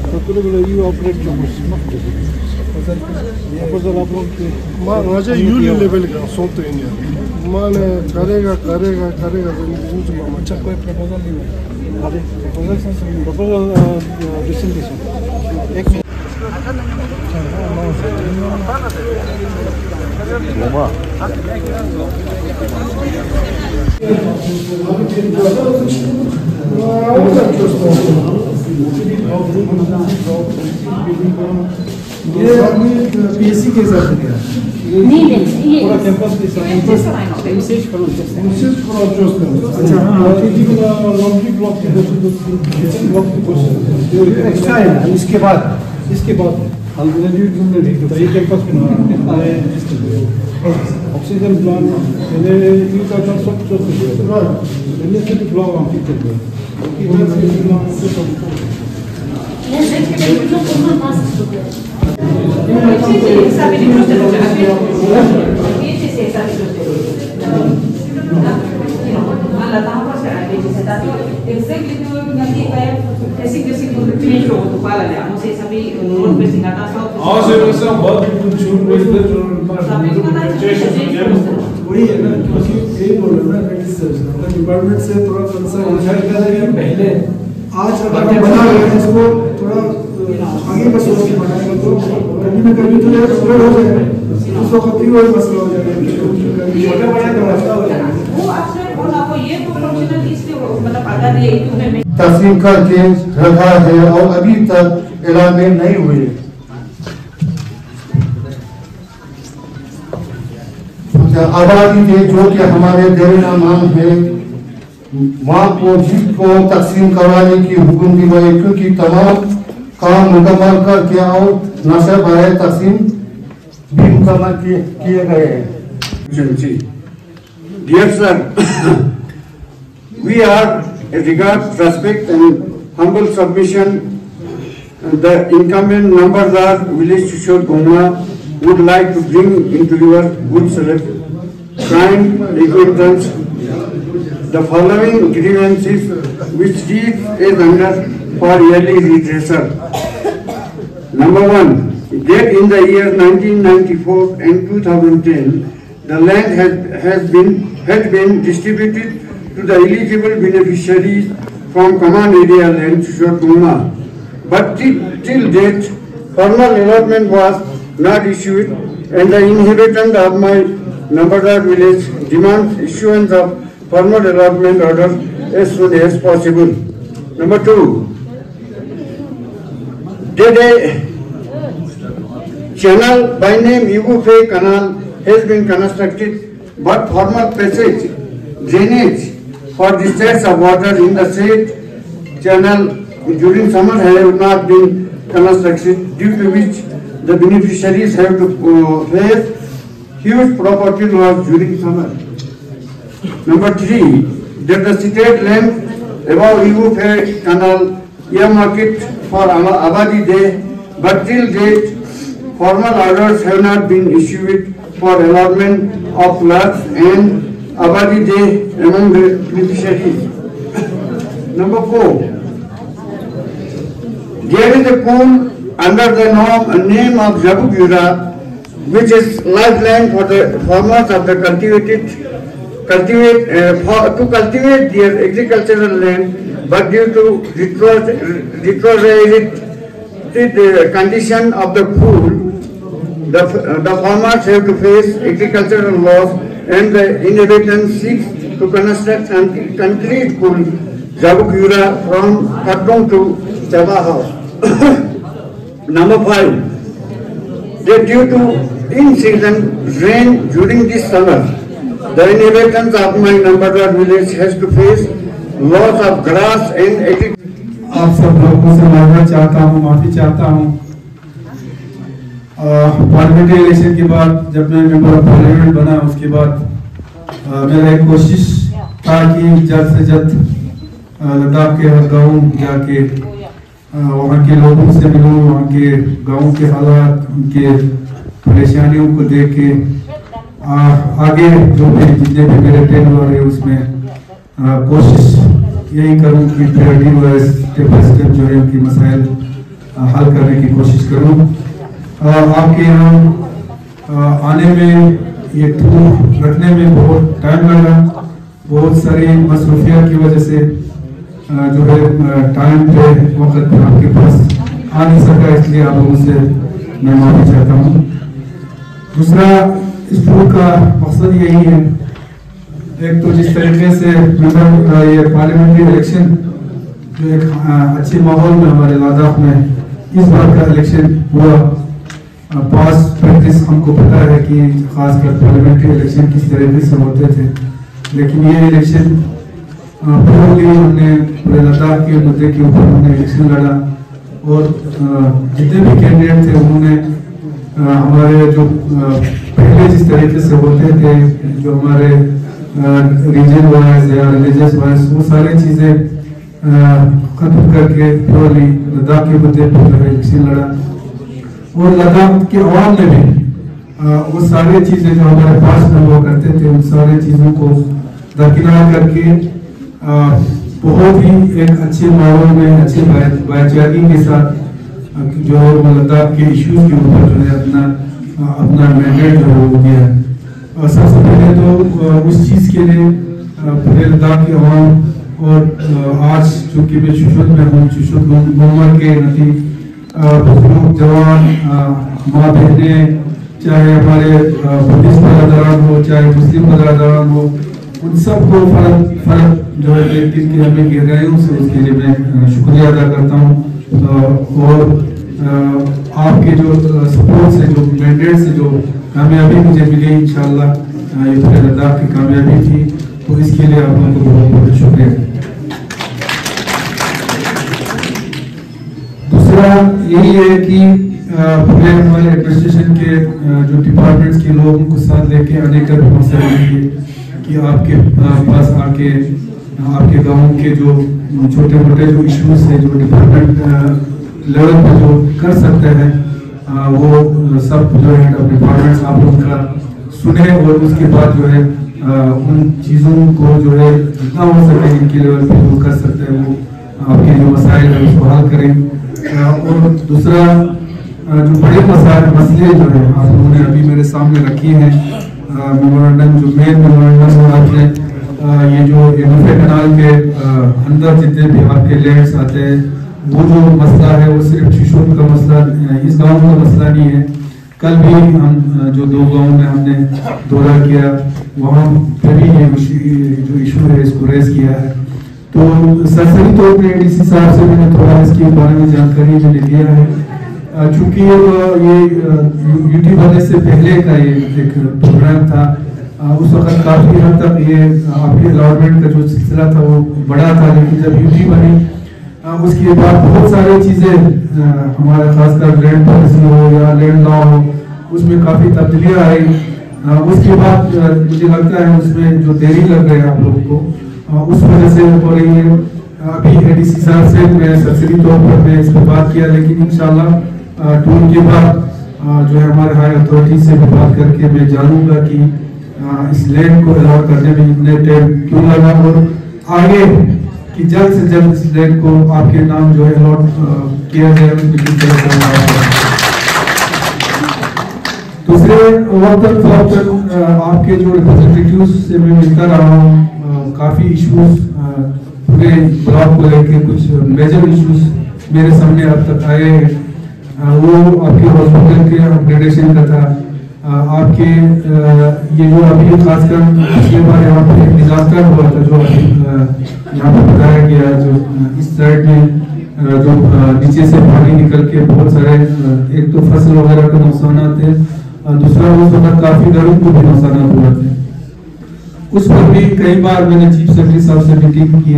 you operate the level का सोचते हैं यार माने करेगा कोई प्रपोजल नहीं है अरे प्रपोजल रिसेंटली एक ये पीएससी के साथ नहीं ये पूरा कैंपस के साथ विशेष अच्छा हाँ लॉन्ड्री ब्लॉक के ब्लॉक की क्वेश्चन एक्स्ट्रा है इसके बाद ये कैंपस के ऑक्सीजन प्लांट मैंने ये का सब मैंने से ब्लॉक हम किए थे वही है ना यही बोल रहा ना डिपार्टमेंट से थोड़ा कंसर्न पहले आज अगर बना रहे हैं इसको थोड़ा आगे का सोच के बनाएगा तो कभी ना कभी तो यार स्प्रेड हो जाएगा उस वक्त ही वही मसला हो जाएगा छोटे बड़े का मसला हो जाएगा वो आपसे और आपको ये तो प्रोफेशनल इसलिए मतलब अगर ये तुम्हें तस्लीम करके रखा है और अभी तक ऐलान नहीं हुए। आबादी के जो कि हमारे देना मांग है वहाँ को जिसको तकसीम करवाने की हुक्म दी गई क्योंकि तमाम काम मुकम्मल करके और नशे बराए तकसीम भी मुकम्मल किए गए हैं। Dear sir, we are regard, respect and humble submission. The incumbent members are Village Kishore Goma would like to bring into your good select kind acquaintance the following grievances which read as under for yearly redressal. Number 1, that in the year 1994 and 2010, the land had been distributed to the eligible beneficiaries from common area land Shortuma, but till date, formal allotment was not issued, and the inhabitant of my Nambardar village demands issuance of formal allotment order as soon as possible. Number 2, that a channel by name Yugufe Canal has been constructed, but formal passage drainage for discharge of water in the said channel during summer have not been constructed, due to which the beneficiaries have to face huge property loss during summer. Number 3, that the state land above Yugufe Canal earmarked for Abadi Day, but till date formal orders have not been issued for allotment of lots and Abadi Day among the beneficiaries. Number 4, there is a pool under the name of Jabugura, which is lifeline for the farmers of the to cultivate their agricultural land, but due to deteriorated condition of the pool, the farmers have to face agricultural loss, and the inhabitants seek to construct and complete pool Jabugura from Katong to Chaba House. Number 5, that due to in-season rain during this summer, the inhabitants of my Nambardar village has to face loss of grass and agriculture. आप सब लोगों से माफी चाहता हूँ parliamentary election के बाद जब मैं मेंबर ऑफ पार्लियामेंट बना उसके बाद मेरा एक कोशिश था कि जल्द से जल्द लद्दाख के हर गाँव जाके वहाँ के लोगों से मिलूँ, वहाँ के गाँव के हालात, उनके परेशानियों को देख के आगे जो भी जितने भी मेरे टेनवर है उसमें कोशिश यही करूँ कि priority wise step by step जो है उनकी मसाइल हल करने की कोशिश करूं। आपके यहाँ आने में, ये टूर रखने में बहुत टाइम लगा, बहुत सारी मसरूफियत की वजह से जो है टाइम पे वक्त पे आपके पास आ नहीं सका, इसलिए आप लोगों से मैं माफी चाहता हूँ। दूसरा, इस टूर का मकसद यही है, एक तो जिस तरीके से ये पार्लियामेंट्री इलेक्शन जो एक अच्छे माहौल में हमारे लद्दाख में इस बार का इलेक्शन हुआ, पास प्रैक्टिस हमको पता है कि खासकर पार्लियामेंट्री इलेक्शन किस तरीके से होते थे, लेकिन ये इलेक्शन पूरे हमने पूरे लद्दाख के मुद्दे के ऊपर हमने इलेक्शन लड़ा और जितने भी कैंडिडेट थे उन्होंने हमारे जो पहले जिस तरीके से होते थे, जो हमारे रीजन वाइज या रिलीजियस वाइज, वो सारी चीज़ें खत्म करके प्योरली लद्दाख के मुद्दे पर जो है इलेक्शन लड़ा और लद्दाख के अवाम ने भी वो सारी चीज़ें जो हमारे पास में हुआ करते थे उन सारी चीज़ों को दरकिनार करके बहुत ही एक अच्छे माहौल में, अच्छे भाईचारे के साथ जो लद्दाख के इश्यूज के ऊपर जो है अपना मैंडेट जो है वो दिया है। और सबसे पहले तो उस चीज़ के लिए पूरे लद्दाख के अवाम और आज चूंकि मैं शुशुत में हूँ, शुशुत गोमा के नती बुजुर्ग, जवान, माँ बहनें, चाहे हमारे बुद्धिस्ट बरादरान हो, चाहे मुस्लिम बरादरान हो, उन सबको फर्क जो है एक दिन की हमें गहराइयों से उसके लिए मैं शुक्रिया अदा करता हूँ। और आपके जो सपोर्ट से, जो मैंडेट से जो कामयाबी मुझे मिली, इंशाअल्लाह ये पूरे लद्दाख की कामयाबी थी, तो इसके लिए आप लोगों को बहुत बहुत शुक्रिया। दूसरा यही है कि पूरे हमारे एडमिनिस्ट्रेशन के जो डिपार्टमेंट्स के लोग उनको साथ लेके आने का भी मौका मिले कि आपके पास आके आपके गांव के जो छोटे मोटे जो इश्यूज है, जो डिपार्टमेंट लेवल पे जो कर सकते हैं, वो सब जो है डिपार्टमेंट्स आप लोग का सुने और उसके बाद जो है उन चीज़ों को जो है जितना हो सके इनके लेवल पे जो कर सकते हैं वो आपके जो मसाइल है उसको हल करें। और दूसरा, जो बड़े मसले जो है आप लोगों ने अभी मेरे सामने रखी हैं, मेमोरेंडम जो मेन मेमोरेंडम है आपने ये जो एमएफए कनाल के अंदर जितने भी आपके लैंड्स आते हैं, वो जो मसला है वो सिर्फ शिशुर का मसला, इस गांव का मसला नहीं है। कल भी हम जो 2 गांव में हमने दौरा किया, वहाँ पे भी ये जो इशू है इसको रेज किया है। तो सरसरी तौर पर एडीसी साहब से मैंने थोड़ा इसके बारे में जानकारी मैंने लिया है, चूंकि ये यूटी बनने से पहले का ये एक प्रोग्राम था, उस वक्त काफी हद तक ये आपके अलॉटमेंट का जो सिलसिला था वो बड़ा था, लेकिन जब यूटी बनी उसके बाद बहुत सारी चीजें हमारे खासकर लैंड पॉलिसी हो या लैंड लॉ हो, उसमें काफी तब्दीलियां आई। उसके बाद मुझे लगता है उसमें जो देरी लग रही है आप लोगों को, उस वजह से हो रही है। अभी एडीसी साहब से मैं सरसरी तौर पर मैं इस पर बात किया, लेकिन इंशाल्लाह टूर के बाद जो है हमारे हाई अथॉरिटी से भी बात करके मैं जानूंगा कि इस लैंड को अलॉट करने में इतने टाइम क्यों लगा और आगे कि जल्द से जल्द इस लैंड को आपके नाम जो है अलॉट किया जाए। दूसरे वक्त आपके जो रिप्रेजेंटेटिव्स से मैं मिलता रहा हूँ, काफी इश्यूज पूरे ब्लॉक को लेकर कुछ मेजर इश्यूज मेरे सामने अब तक आए हैं। वो आपके हॉस्पिटल के अपग्रेडेशन का था, आपके ये जो अभी खासकर पिछले बार यहाँ पे डिजास्टर हुआ था, जो यहाँ पे बताया गया, जो इस साइड में जो नीचे से पानी निकल के बहुत सारे एक तो फसल वगैरह के नुकसान थे, दूसरा उस वक्त काफी घरों को भी नुकसान हुआ थे। उस पर भी कई बार मैंने चीफ सेक्रेटरी साहब से मीटिंग की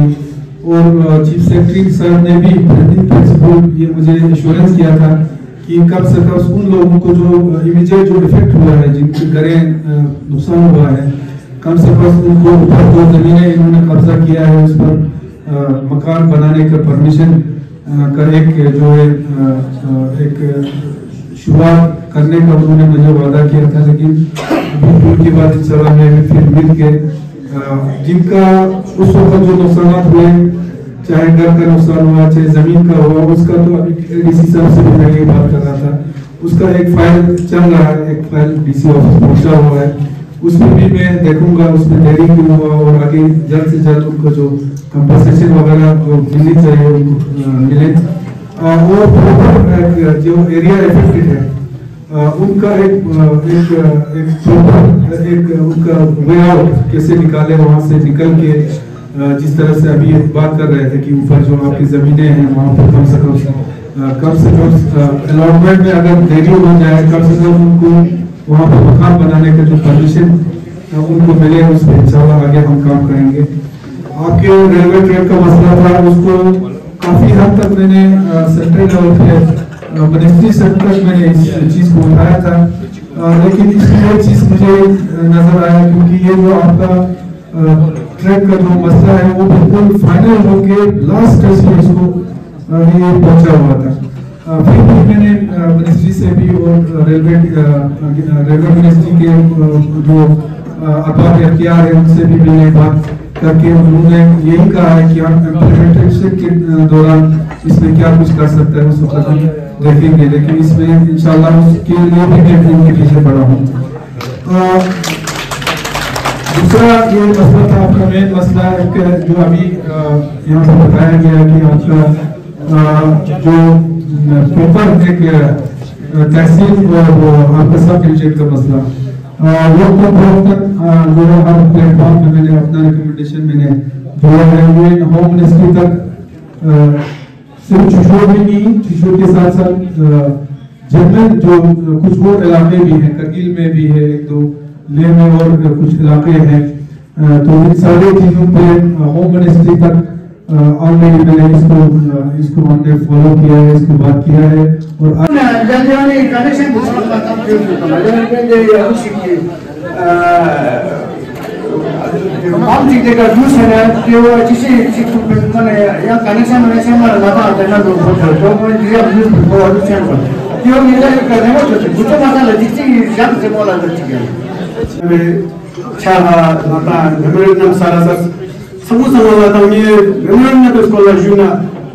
और चीफ सेक्रेटरी साहब ने भी प्रिंसिपल ये मुझे एश्योरेंस किया था कि कम से कम उन लोगों को जो इमीडिएट जो इफेक्ट हुआ है, जिनके घरें नुकसान हुआ है, कम से कम उनको ऊपर जो जमीनें इन्होंने कब्जा किया है उस पर मकान बनाने का परमिशन का एक जो है एक शुरुआत करने का उन्होंने मुझे वादा किया था। लेकिन अभी के बाद इंशाल्लाह मैं फिर मिल के जिनका उस वक्त जो नुकसान हुए चाहे घर का नुकसान हुआ चाहे जमीन का हुआ, उसका तो अभी डीसी साहब से भी मैं ये बात कर रहा था, उसका एक फाइल चल रहा है, एक फाइल डीसी ऑफिस पहुंचा हुआ है, उसमें भी मैं देखूंगा उसमें देरी क्यों हुआ और आगे जल्द से जल्द उनको जो कंपनसेशन वगैरह जो मिलनी चाहिए उनको मिले। और जो एरिया इफेक्टेड है उनका एक उनका वे आउट कैसे निकाले, वहां से निकल के जिस तरह से अभी बात कर रहे थे कि ऊपर जो आपकी जमीनें हैं वहां पर कम से कम अलॉटमेंट में अगर देरी हो जाए कम से कम उनको वहां पर मकान बनाने का जो परमिशन उनको मिले, उस पर इंशाल्लाह आगे हम काम करेंगे। आपके रेलवे ट्रैक का मसला था, उसको काफी हद तक मैंने सेंट्रल लेवल पे मिनिस्ट्री सेक्टर में इस चीज को उठाया था, लेकिन इसमें एक चीज मुझे नजर आया क्योंकि ये जो आपका ट्रैक का जो मसला है वो बिल्कुल फाइनल होके लास्ट स्टेज पे इसको ये पहुंचा हुआ था। फिर भी मैंने मिनिस्ट्री से भी और रेलवे मिनिस्ट्री के जो अरबाब इख्तियार है उनसे भी मैंने बात करके उन्होंने यही कहा है कि हम इम्प्लीमेंटेशन के दौरान इसमें क्या कुछ कर सकते हैं उस वक्त हम देखेंगे, लेकिन इसमें इंशाल्लाह उसके लिए भी मैं उनके पीछे पड़ा हूँ। दूसरा ये मसला था आपका मेन मसला जो अभी यहाँ पर बताया गया कि आपका जो पेपर एक तहसील और आपका सब डिवीजन का मसला वो जो हर प्लेटफॉर्म पे मैंने अपना रिकमेंडेशन मैंने दिया है, ये होम मिनिस्ट्री तक सिर्फ छिछोर भी नहीं, छिछोर के साथ साथ जनरल जो कुछ और इलाके भी हैं, करगिल में भी है, एक दो ले में और कुछ इलाके हैं, तो इन सारे चीजों पे होम मिनिस्ट्री तक ऑलरेडी मैंने इसको हमने फॉलो किया है, इसको बात किया है। और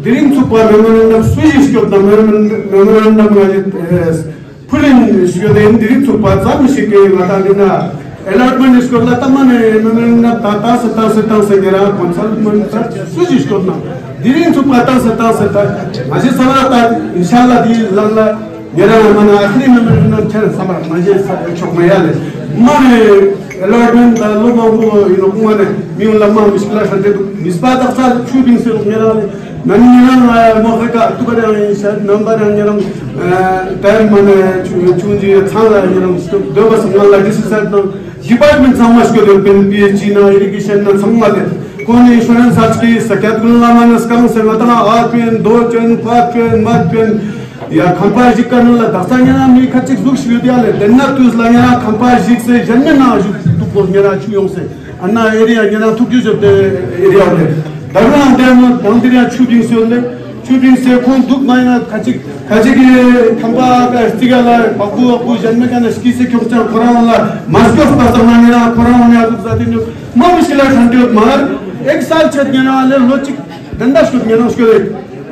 Dirin tupa memorandum switch yaptı memorandum pulling şöyle dirin tupa zam şekilde vatandaşına allotment iskola tamam memorandum tata segera consultant switch yaptı dirin tupa tata maje samara inşallah değil lalla yara mana akhri memorandum çer samara maje çok mayale mane allotment logo inokmane miulama mishkila shante nisbat afsal shooting se mera Nanyaram Mohaka Tubara number and time on Chunji Thala, Dobas Mala, this is department so much good PhD, irrigation and some other. Kone insurance Hachki, Sakatulaman, Skams and Matana, Arpin, Dochen, Parpin, Matpin, Ya Kampaji Kanula, Dasana, Mikachik Books Vidiale, then not to Slana, Kampaji, Janana to put Mirachi, Anna area, Yana took use of the area. Darna dem Bandiriya shooting se kon duk mayna kachik khamba ka istigala babu janme ka ski se kyomcha korana maskaf pasamana korana adu zatin ma mishkila thandiot mar ek saal chet gena ale lochik ganda shut gena uske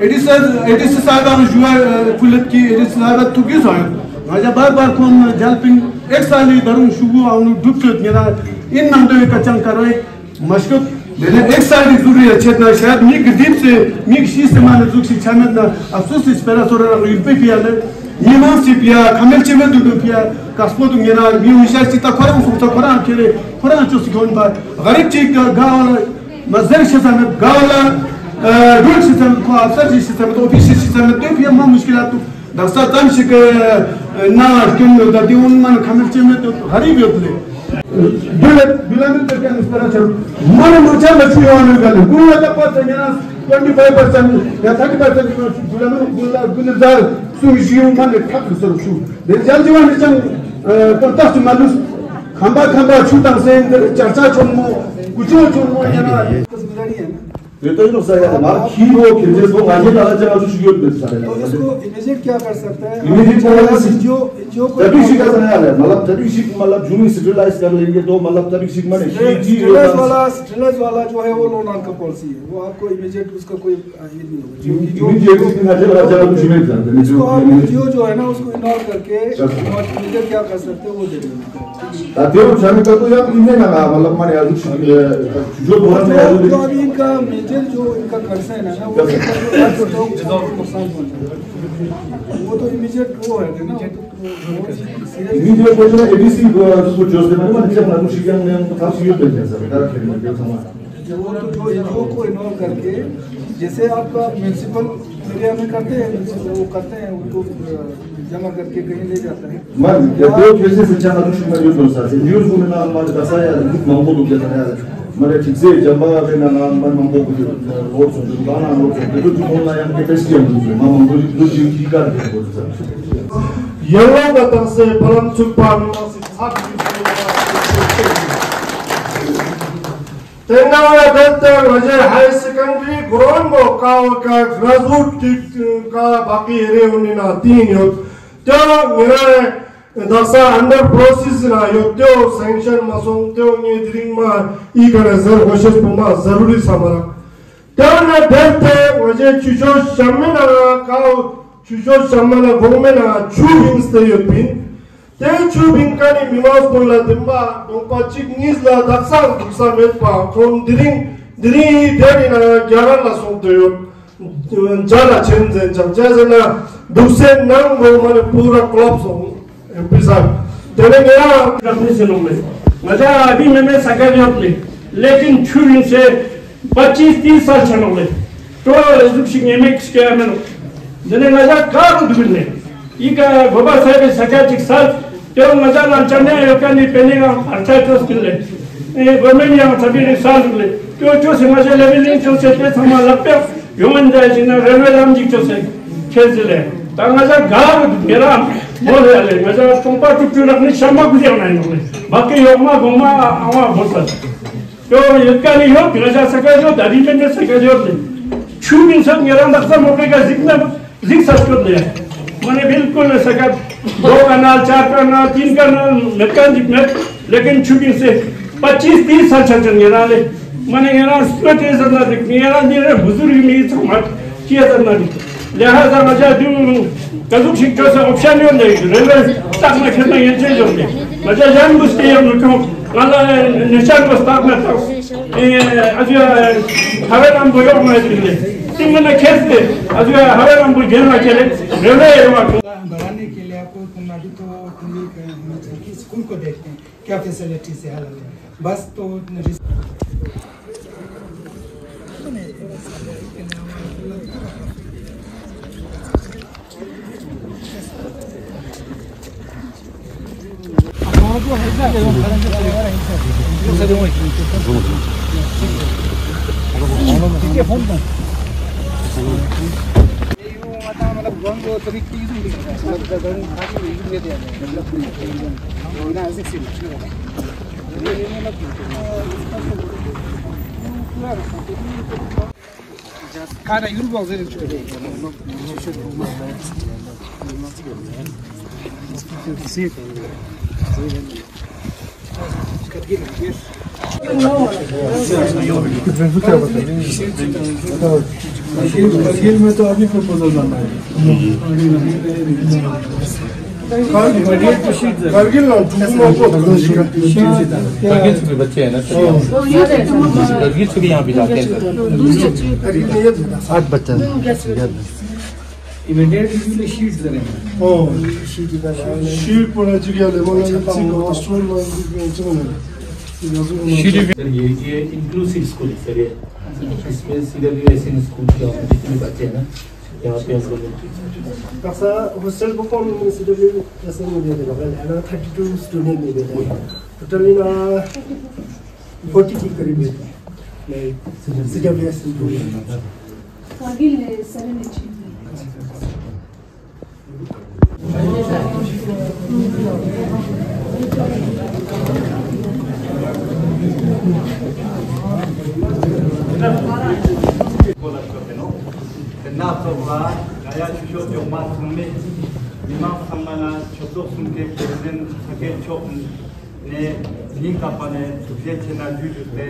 edis sagan juwa pulet ki edis sagat tugi soy raja bar kon jalping ek saali darun shubu avnu dupchet gena in namde kachang karoi mashkut मैंने एक साल की जरूरी है चेतना शायद Mick दीप से Mick she से माने जुक्सी चामत ना अफसोस इस पर थोड़ा यूपी पिया ले नीमां से पिया कमल चेमे दुदु पिया कास्पो दुनिया ना न्यू विशाल चिता खराब सुता खराब केले खराब चोसी कौन बार गरीब चीक गावला मजर शितम गावला रूल शितम को अफसर शितम तो ऑफिस शितम तो पिया मां मुश्किलात तो दस्ता तम शिक ना क्यों दादी उन मन कमल चेमे तो गरीब होते Bilamir terken istersen, mana macam macam orang itu, gula dapat senyana 25% ya 30% bilamir gula zar sujiu mana tak sesuatu su. Dan jangan macam kontak malus, khamba chutang sen, cerca cuma, kucing cuma yana. 그랬더니 목사가 막 키로 견제소 많이 나가져가지고 죽였거든. तो इसको immediate क्या कर सकते हैं Immediate क्या कर सकते हैं? जो तभी शिका से नहीं आ रहा है मतलब तभी शिक मतलब जूनी स्टेलाइज कर लेंगे तो मतलब तभी शिक माने स्टेरस वाला जो है वो लोन का पॉलिसी है वो आपको इमीडिएट उसका कोई ये नहीं होगा जो है ना उसको इग्नोर करके इमीडिएट क्या कर सकते हैं वो दे देंगे देव जाने का तो यार इन्हें ना मतलब माने आज जो बोलते हैं तो अभी इनका मेजर जो इनका कंसर्न है ना वो नुकसान वो तो इमीडिएट वो है ना Video कोई ना ABC को जो से मैंने जब ना कुछ किया मैंने तो काफी यूज किया सर डर के लिए जो को इग्नोर करके जैसे आपका म्युनिसिपल एरिया में करते हैं वो करते हैं उनको जमा करके कहीं ले जाता है मैं जो कैसे सच्चा अनुष्ठ में यूज होता है न्यूज़ को ना हमारे दसा या मांगो लोग जैसा है मैंने ठीक से जमा करना ना मैं मांगो को रोड से दुकान लोग तो जो बोलना है कि कैसे हम मांगो जो की कर दे बोल sir Yellow batang se palam chupa masi thak Tengawa dante waje high secondary Gorongo ka graduate ka baki ere hone na 3 yo to mera dasa under process na yo to sanction masong to ni dring ma I kana zar hoshes puma zaruri samara to na dante waje chujo shamena ka Chujo Shamana Gomena Chubing stay up in. They chubing can be mouse for la demba, don't patch Nizla, that's all to some medpa, from dring, dead in a Garala song to you. Jala Chins and Jamjazana, Dusen Nam Woman, Pura Clubs on Pizza. Telling around definition only. Maja Abi Meme Sakayotli, letting chewing say, Pachis such an only. To looking a mix caramel. जने मजा car उठने इका बाबा साहेब सकाचिक साथ तो मजा ना चने योकानी Penning अच्छा तो स्किल है गवर्नमेंट या सभी ने साल ले जो से मजा लेवलिंग जो से ते समा लगते ह्यूमन जाय जिना रेलवे राम जी जो से खेजले ता मजा गार मेरा बोल ले मजा संपा टुटु रखने शर्मा गुजर नहीं होले बाकी योमा गोमा आवा बोलता तो योकानी हो मजा सका जो दादी में सका जो छुमिन सब मेरा दक्सा मोके का जितना जिक सस्कुट ले मैंने बिल्कुल सका 2 कनाल 4 कनाल 3 कनाल लटकान जितने लेकिन छुपी से 25-30 साल चल गया ले मैंने यहाँ स्पीड ऐसा ना दिखनी यहाँ नहीं बुजुर्ग में समाज किया था ना लिहाजा मजा जो कदुक शिक्षा से ऑप्शन नहीं होते रेलवे तक में खेलना ये चीज़ होती मजा जान बुझते हैं उनको वाला निशान बस्ताव में तो अजय हवे नाम बोलो मैं दिल्ली तीन खेलते अजय हवे नाम बोल गेम खेले रेलवे बढ़ाने के लिए आपको अभी तो स्कूल को देखते हैं क्या फैसिलिटी से हालत है बस तो Cara, eu não vou fazer isso. खेल में तो अभी प्रपोजल बनना है Kargil na Jumbo ko Kargil के बच्चे हैं ना करगिल से भी यहाँ भी जाते हैं 8 बच्चे इमीडिएटली शीट्स दे रहे हैं शीट पर जिया ले बोला चिको ऑस्ट्रेलिया ये इंक्लूसिव स्कूल है सर इसमें सीडब्ल्यूएसएन स्कूल के जितने बच्चे हैं ना यहाँ पे हम लोग कसा हॉस्टल को कौन सीडब्ल्यूएसएन में दे देगा ना 32 स्टूडेंट में दे देगा टोटली ना 40 के करीब है सीडब्ल्यूएसएन को Kargil 7H. संगे निमा संगना छोटो सुनके प्रेजेंट सके चो ने नी कापाने जे चेना जुजुते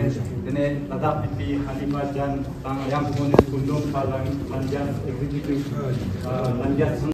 ने लदा पिपी हानिमा जान तांग yang punya kundung palang lanjang executive lanjang